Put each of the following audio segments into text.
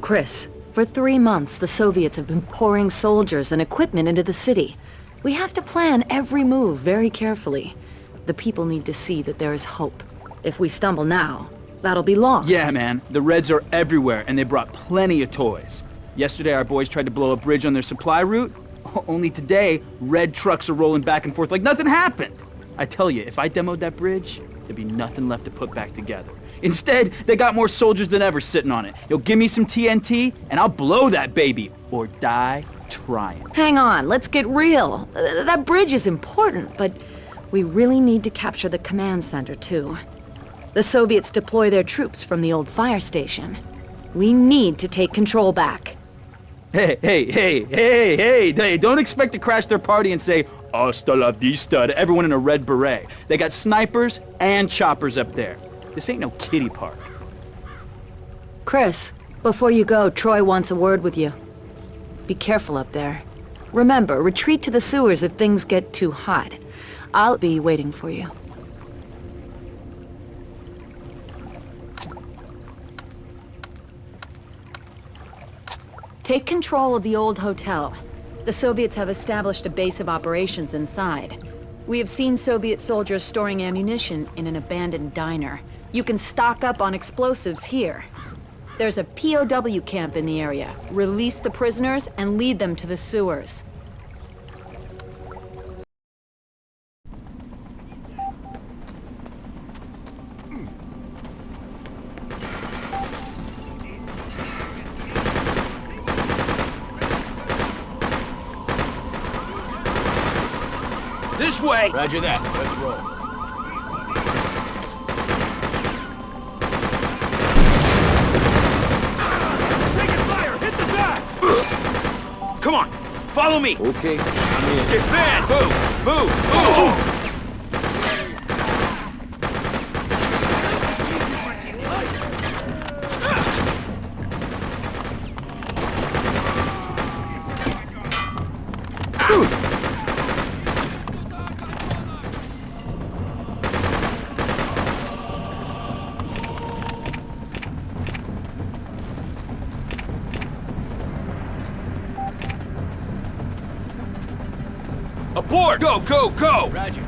Chris, for 3 months, the Soviets have been pouring soldiers and equipment into the city. We have to plan every move very carefully. The people need to see that there is hope. If we stumble now, that'll be lost. Yeah, man. The Reds are everywhere, and they brought plenty of toys. Yesterday, our boys tried to blow a bridge on their supply route. Only today, Red trucks are rolling back and forth like nothing happened. I tell you, if I demoed that bridge, there'd be nothing left to put back together. Instead, they got more soldiers than ever sitting on it. You'll give me some TNT, and I'll blow that baby, or die trying. Hang on, let's get real. That bridge is important, but we really need to capture the command center, too. The Soviets deploy their troops from the old fire station. We need to take control back. Hey, don't expect to crash their party and say, "Hasta la vista" to everyone in a red beret. They got snipers and choppers up there. This ain't no kiddie park. Chris, before you go, Troy wants a word with you. Be careful up there. Remember, retreat to the sewers if things get too hot. I'll be waiting for you. Take control of the old hotel. The Soviets have established a base of operations inside. We have seen Soviet soldiers storing ammunition in an abandoned diner. You can stock up on explosives here. There's a POW camp in the area. Release the prisoners and lead them to the sewers. This way! Roger that. Let's roll. Taking fire! Hit the back! Come on! Follow me! Okay, I'm in. Defend! Move! Move! Aboard! Go! Roger.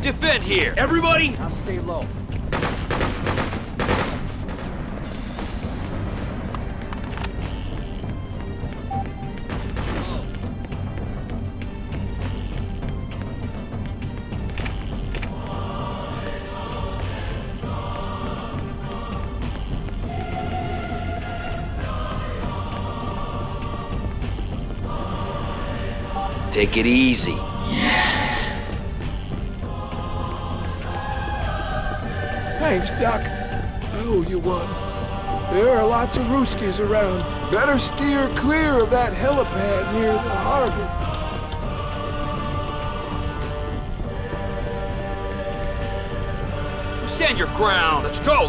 Defend here! Everybody! I'll stay low. Take it easy. Thanks, Doc. I owe you one. There are lots of Ruskies around. Better steer clear of that helipad near the harbor. Stand your ground. Let's go!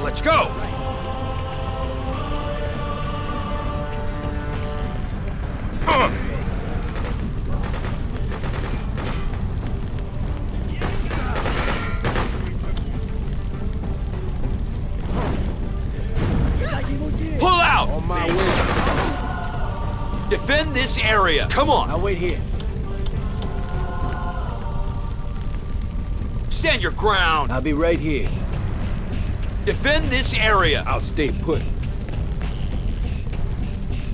Pull out! On my way. Defend this area. Come on. I'll wait here. Stand your ground. I'll be right here. Defend this area. I'll stay put.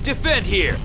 Defend here.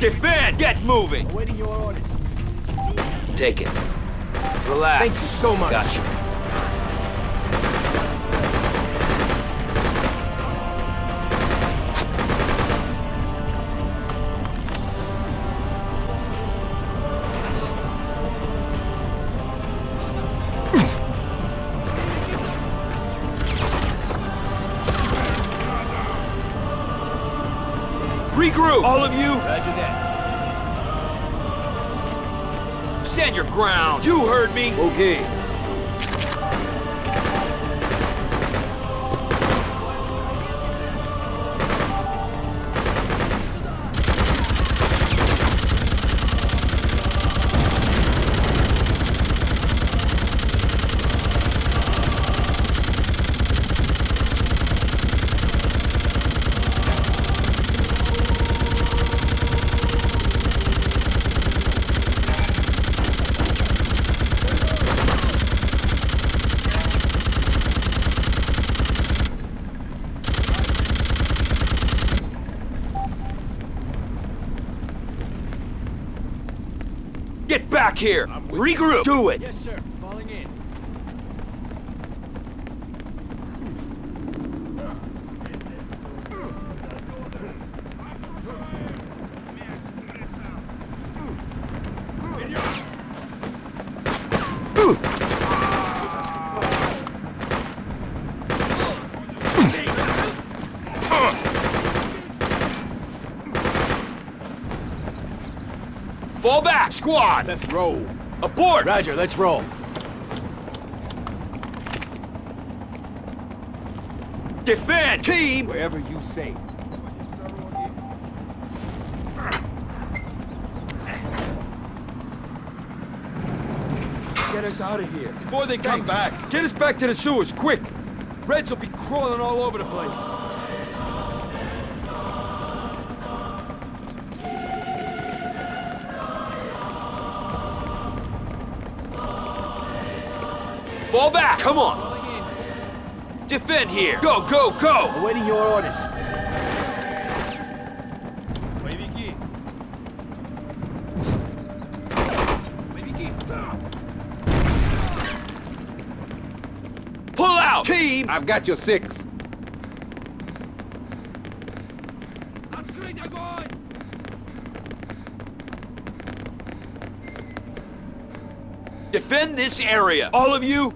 Defend! Get moving! Awaiting your orders. Take it. Relax. Thank you so much. Gotcha. Regroup! All of you! Roger that. Stand your ground! You heard me! Okay. Get back here! Regroup! Do it! Yes, sir. Falling in. Fall back, squad! Let's roll. Abort! Roger, let's roll. Defend! Team! Wherever you say. Get us out of here. Before they come back, get us back to the sewers, quick! Reds will be crawling all over the place. Fall back! Come on! Defend here! Go, go, go! Awaiting your orders. Pull out! Team! I've got your 6. Defend this area! All of you!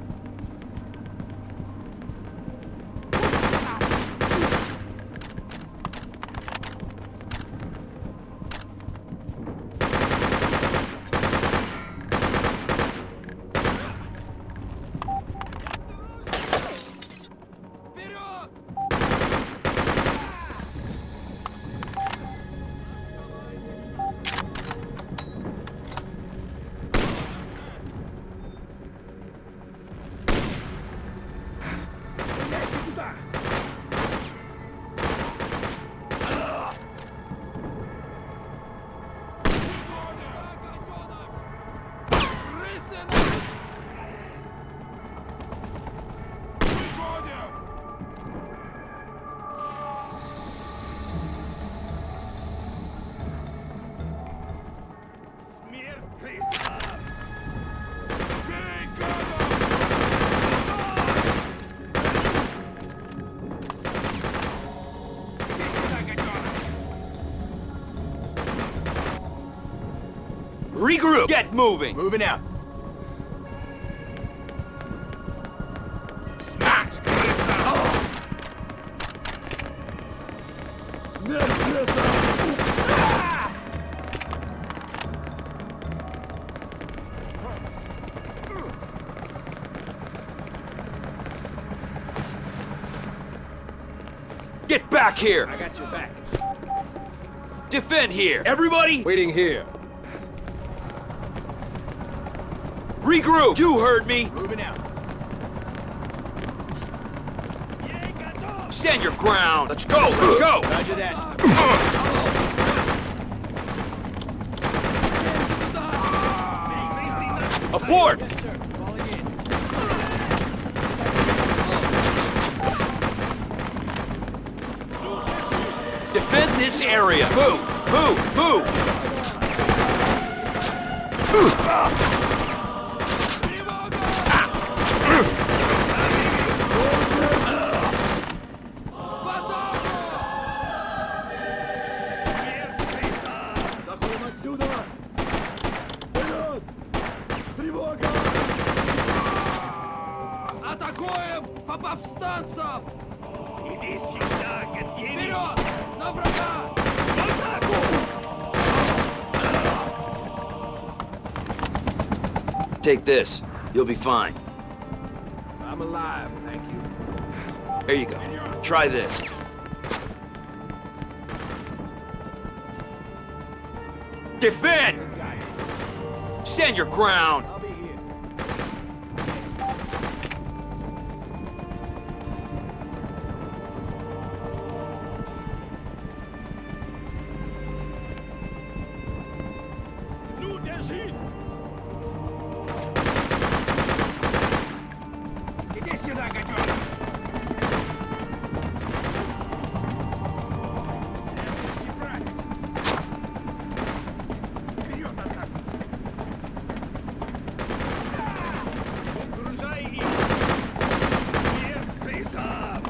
Regroup! Get moving! Moving out. Smash! Get back here! I got your back. Defend here! Everybody! Waiting here. Regroup! You heard me! Moving out. Stand your ground! Let's go! Let's go! Roger that. Abort! Yes, sir. Falling in. Defend this area! Move! Move! Move! Атакуем по повстанцам! Иди сюда, Вперед! На врага! Take this. You'll be fine. I'm alive, thank you. There you go. Try this. Defend! Stand your ground! I'll be here. Иди сюда, гаденыш! Вперед, атаку! Окружай их! Нет, присав!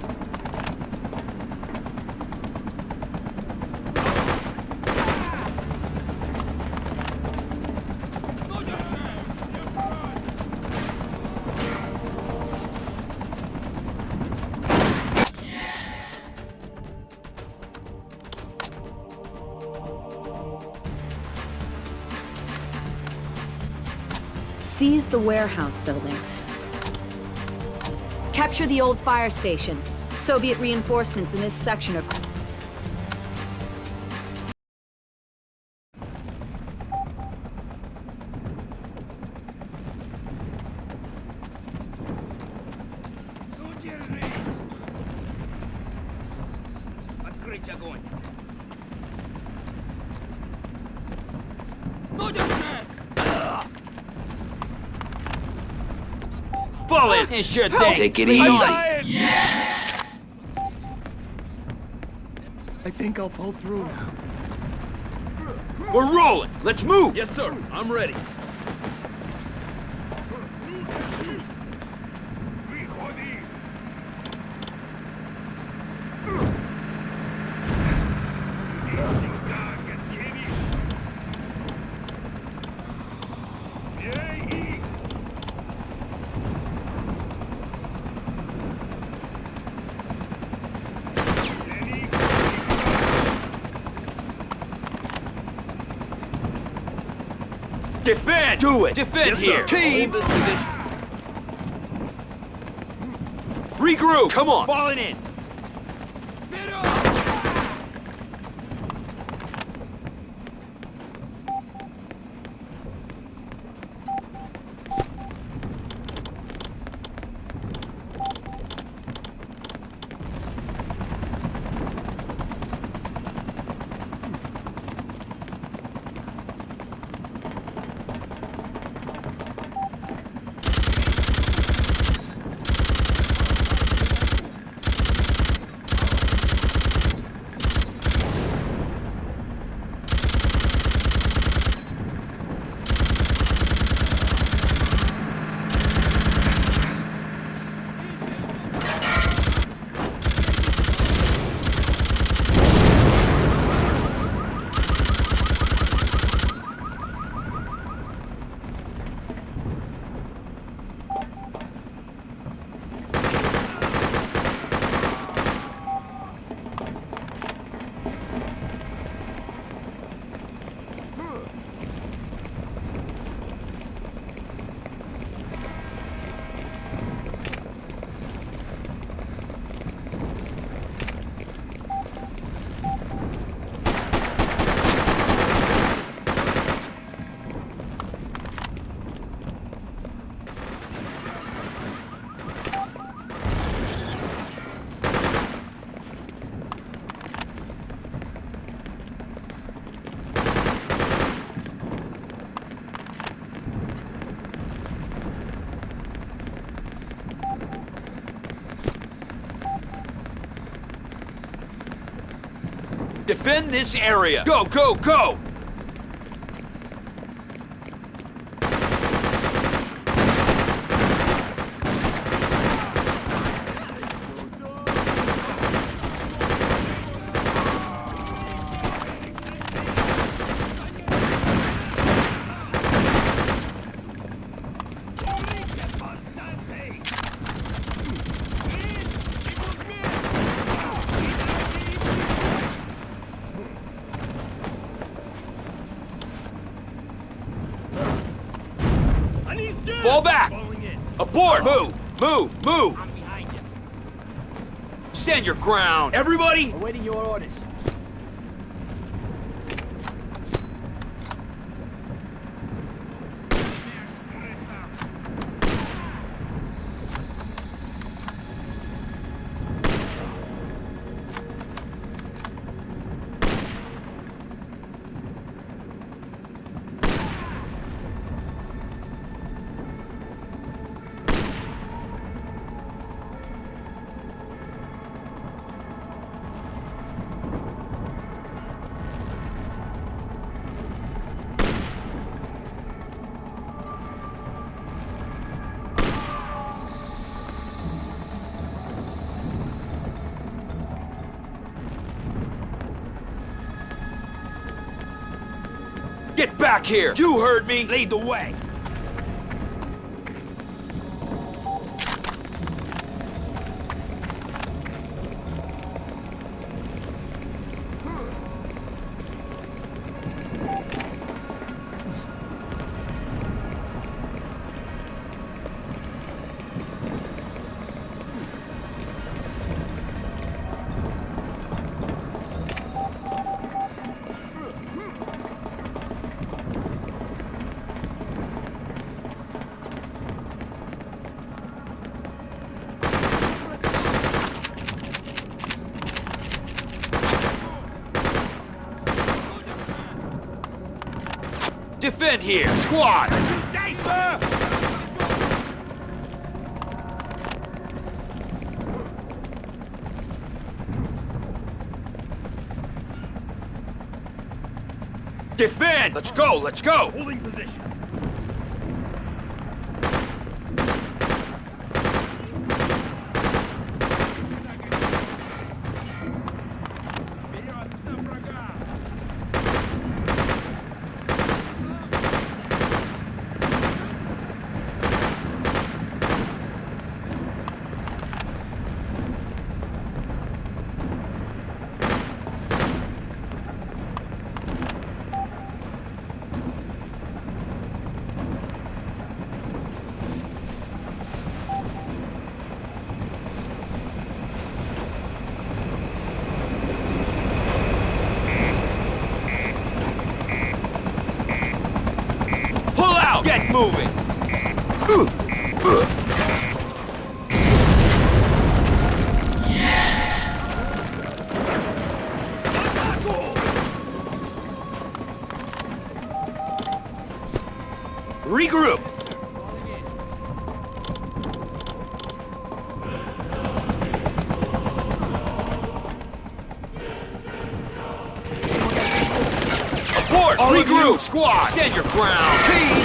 Ну, держи! Seize the warehouse buildings. Capture the old fire station. Soviet reinforcements in this section are... Удержись! Открыть огонь! Ну, держи! Fall in! And sure thing! Take it easy! I think I'll pull through now. We're rolling! Let's move! Yes, sir. I'm ready. Defend! Do it! Defend here! Team! Hold this position. Regroup! Come on! Falling in! Defend this area. Go, go, go! Fall back! Abort! Move! Move! Move! I'm behind you. Stand your ground! Everybody! Awaiting your orders. Get back here! You heard me! Lead the way! Defend here! Squad! Defend! Let's go! Let's go! Holding position. Get moving! Regroup! Abort! Regroup! Squad! Stand your ground! Team!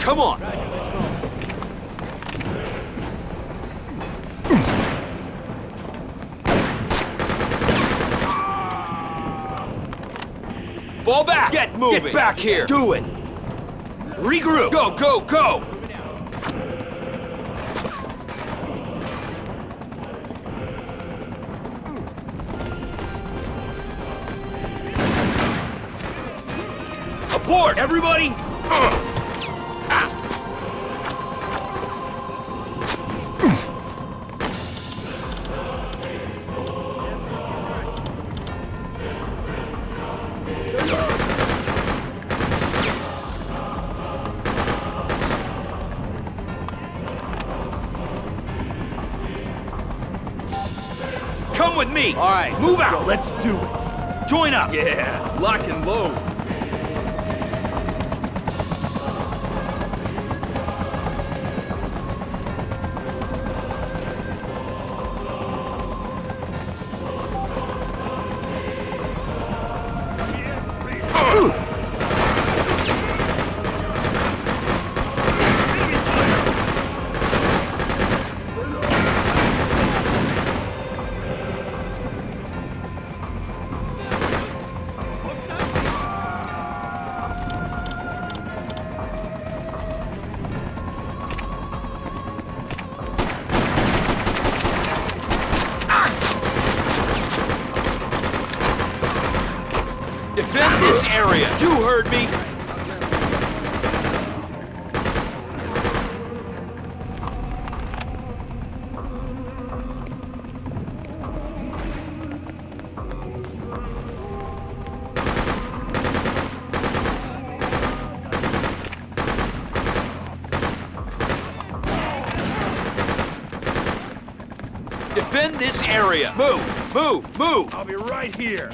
Come on! Fall back! Get moving! Get back here! Do it! Regroup! Go, go, go! Abort, everybody! Come with me! All right, move out! Let's do it! Join up! Yeah, lock and load! Defend this area! You heard me! Defend this area! Move! Move! Move! I'll be right here!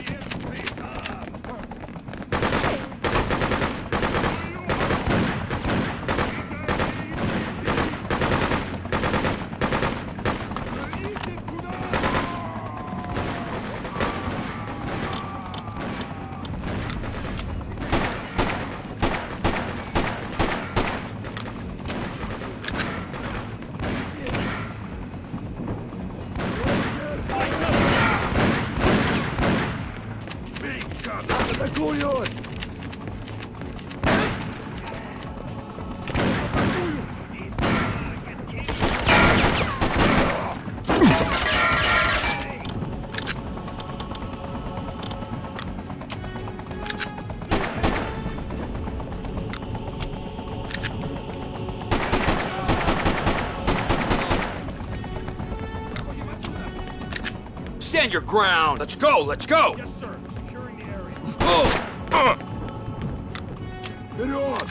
Stand your ground! Let's go! Let's go! Yes, sir. Securing the area. Oh! Get on!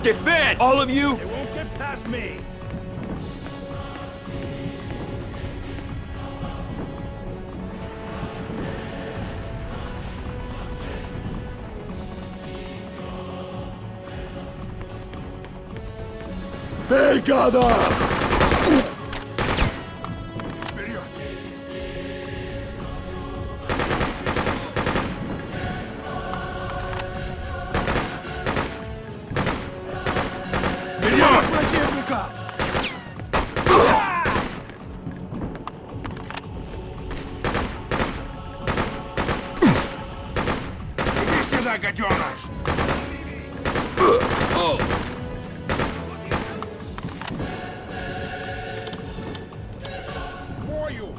Defend! All of you! They won't get past me! Pegada! Oh! For you!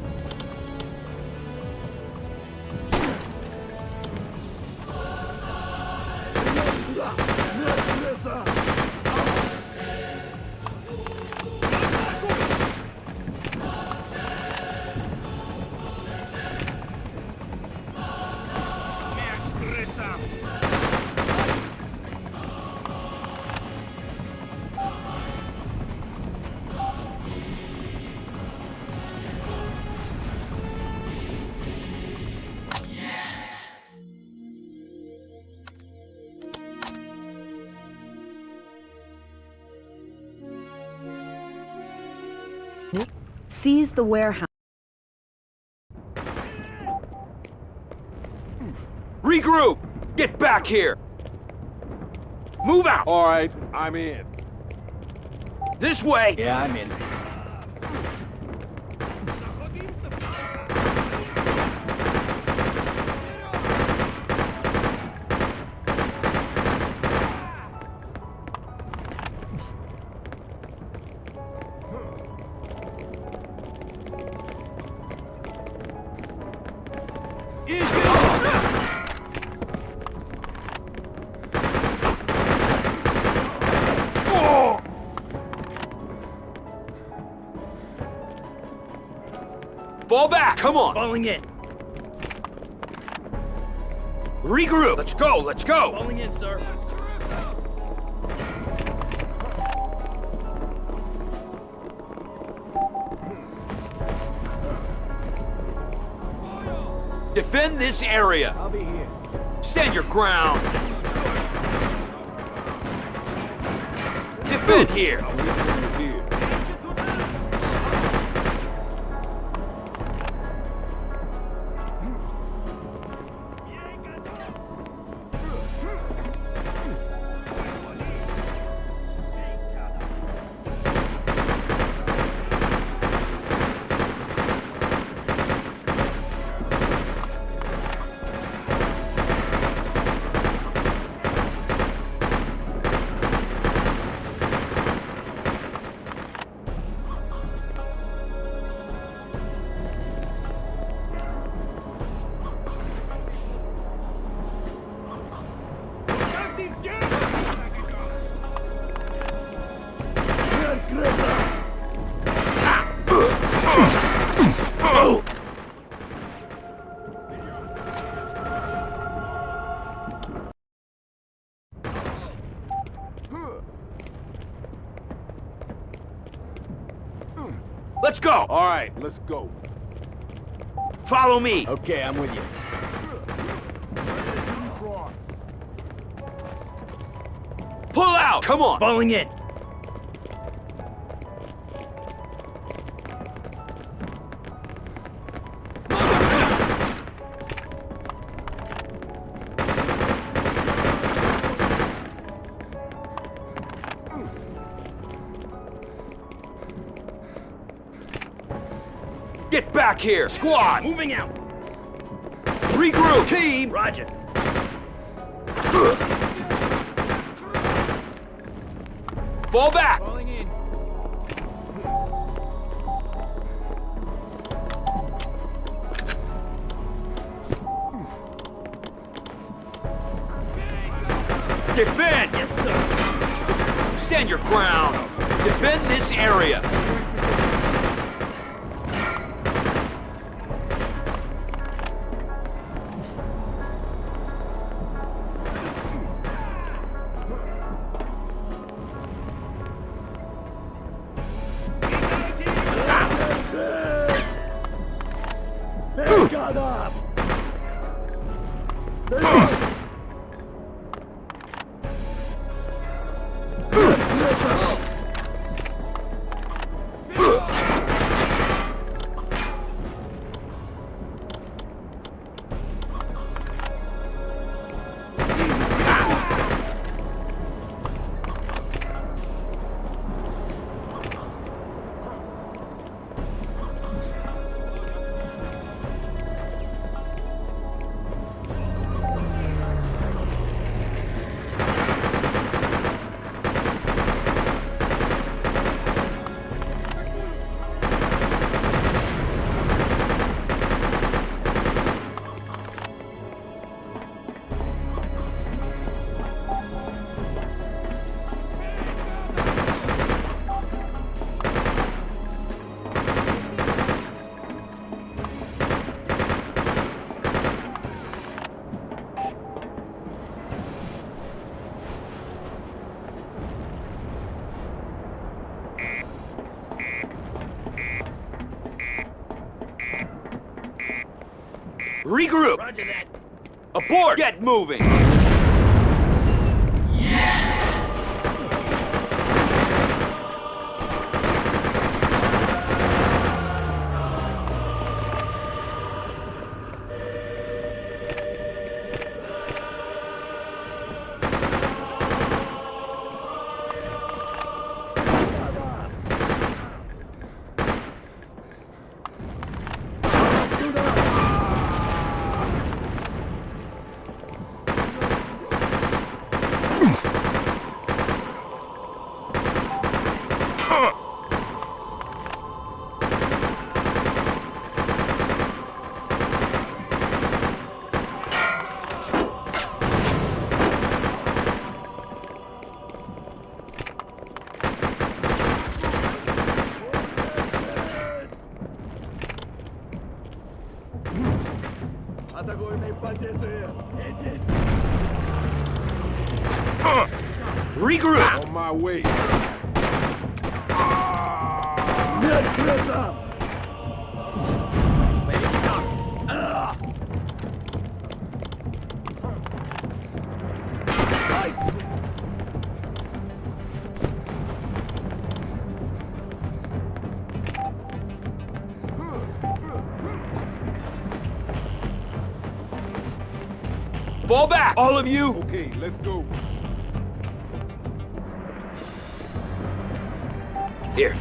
Seize the warehouse. Regroup! Get back here! Move out! All right, I'm in. This way! Yeah, I'm in. Fall back! Come on! Falling in. Regroup! Let's go! Let's go! Falling in, sir. Defend this area! I'll be here. Stand your ground! Defend here! Here. Let's go! All right, let's go. Follow me! Okay, I'm with you. Pull out! Come on! Falling in. Get back here! Squad! Moving out. Regroup! Team! Roger. Fall back! Falling in. Defend! Yes, sir. Stand your ground! Defend this area! Got up. Regroup! Roger that. Abort! Get moving! Атакуемые позиции. Идите. Regroup! On my way. Нет, крыса! Fall back! All of you! Okay, let's go. Here.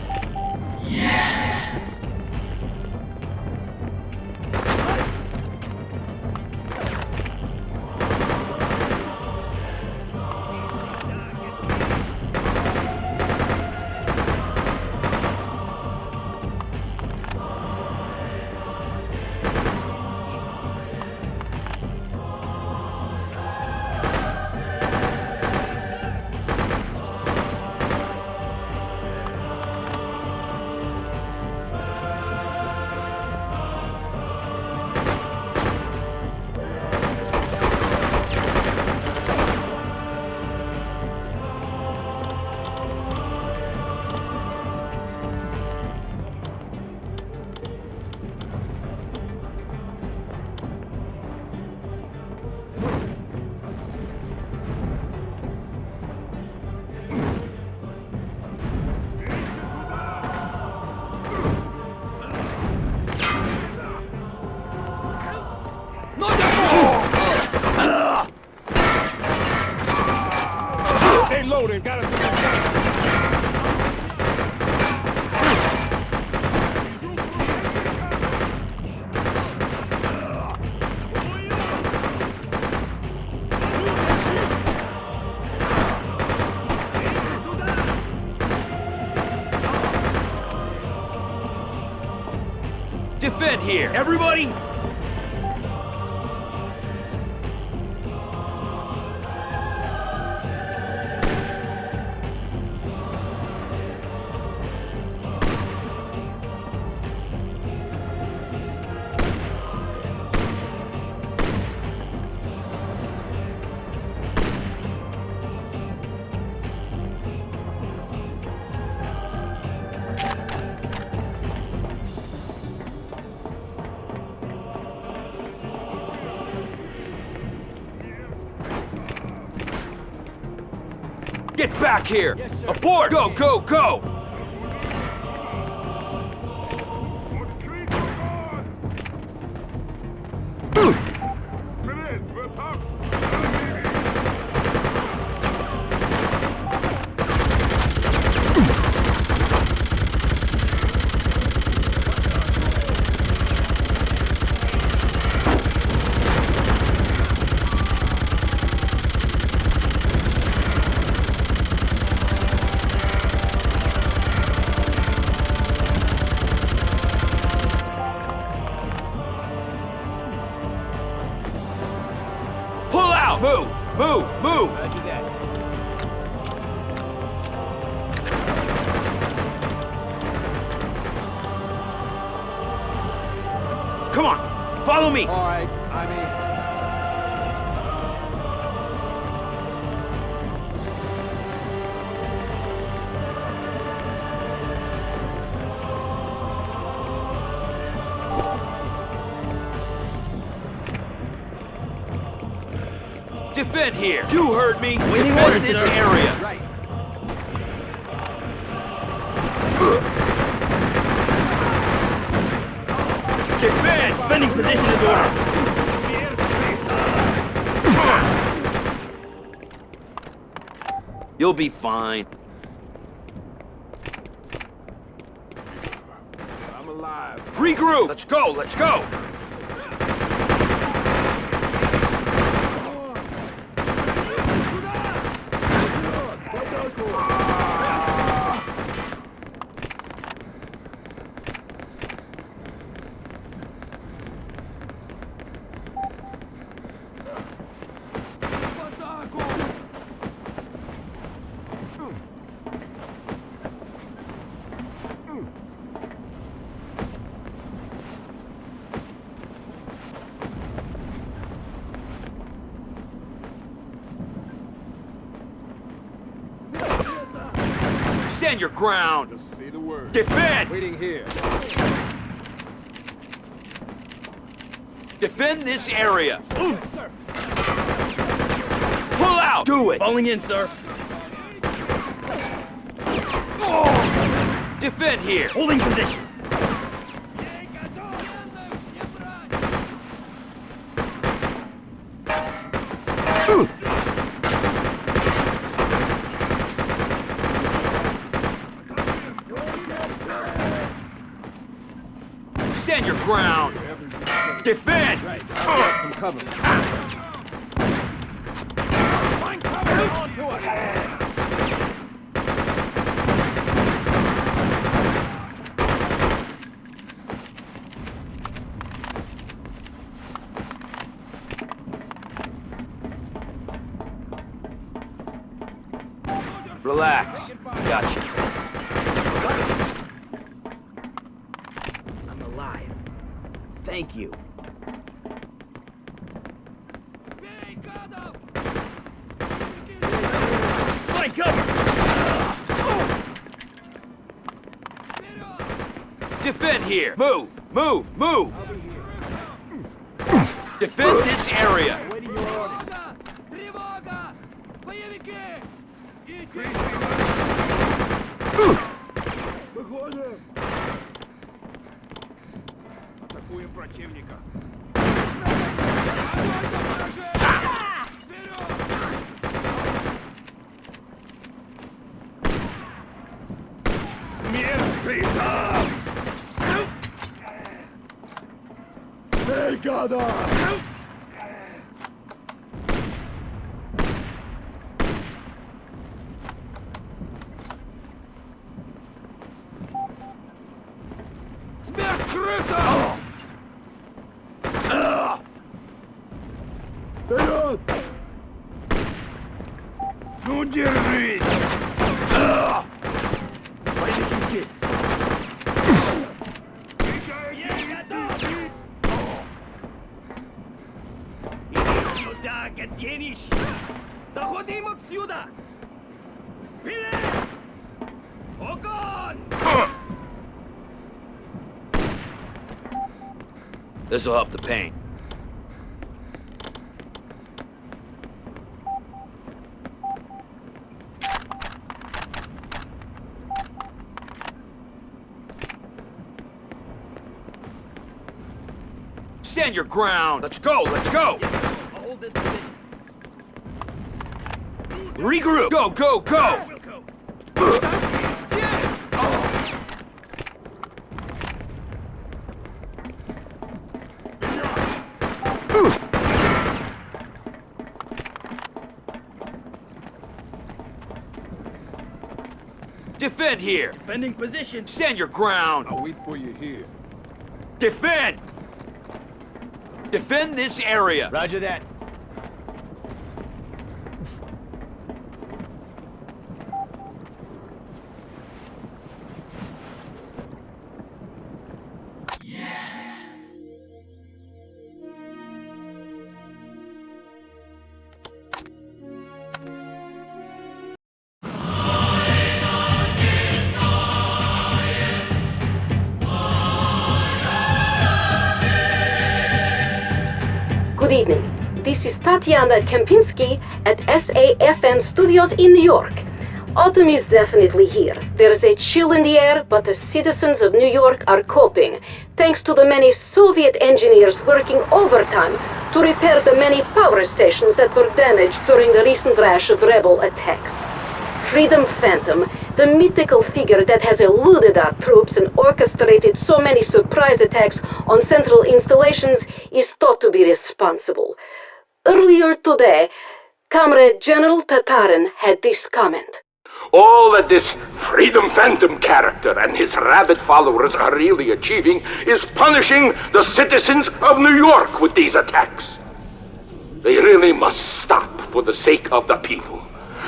They loaded, got us. Defend here! Everybody! Get back here! Yes, sir. Abort! Go, go, go! Pull out! Move! Move! Move! Come on! Follow me! All right, I'm in. Defend here. You heard me. Defend this area. Right. Defend. Defending position is ordered. You'll be fine. I'm alive. Regroup. Let's go. Let's go. Stand your ground. Just say the word. Defend. Waiting here. Defend this area. Pull out. Do it. Falling in, sir. Defend here. Holding position. Stand your ground. Defend. Some cover. Find cover. Onto it. Relax. Gotcha. I'm alive. Thank you. Find cover. Defend here. Move. Move. Move. Defend this area. Waiting your orders. Выходим. Атакуем противника. Смерть там! Эй, гада! Смерть крыса! Вперед! Ну, держись! Боевики здесь! Я готов! Иди сюда, гадениш! Заходим отсюда! Вперед! Огонь! This'll help the pain. Stand your ground. Let's go. Let's go. I'll hold this position. Regroup. Go. Go. Go. We'll go. Defend here. Defending position. Stand your ground. I'll wait for you here. Defend. Defend this area. Roger that. Good evening. This is Tatiana Kempinski at SAFN Studios in New York. Autumn is definitely here. There's a chill in the air, but the citizens of New York are coping, thanks to the many Soviet engineers working overtime to repair the many power stations that were damaged during the recent rash of rebel attacks. Freedom Phantom, the mythical figure that has eluded our troops and orchestrated so many surprise attacks on central installations, is thought to be responsible. Earlier today, Comrade General Tatarin had this comment. All that this Freedom Phantom character and his rabid followers are really achieving is punishing the citizens of New York with these attacks. They really must stop for the sake of the people.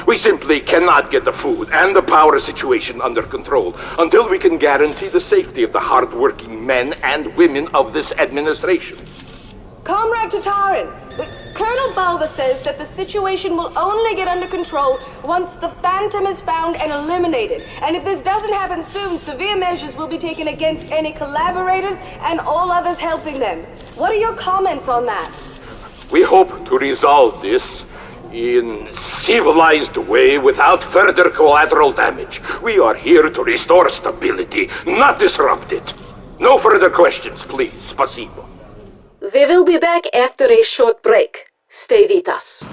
We simply cannot get the food and the power situation under control until we can guarantee the safety of the hard-working men and women of this administration. Comrade Tatarin, Colonel Balba says that the situation will only get under control once the Phantom is found and eliminated. And if this doesn't happen soon, severe measures will be taken against any collaborators and all others helping them. What are your comments on that? We hope to resolve this in civilized way without further collateral damage. We are here to restore stability, not disrupt it. No further questions, please. Spasibo. We will be back after a short break. Stay with us.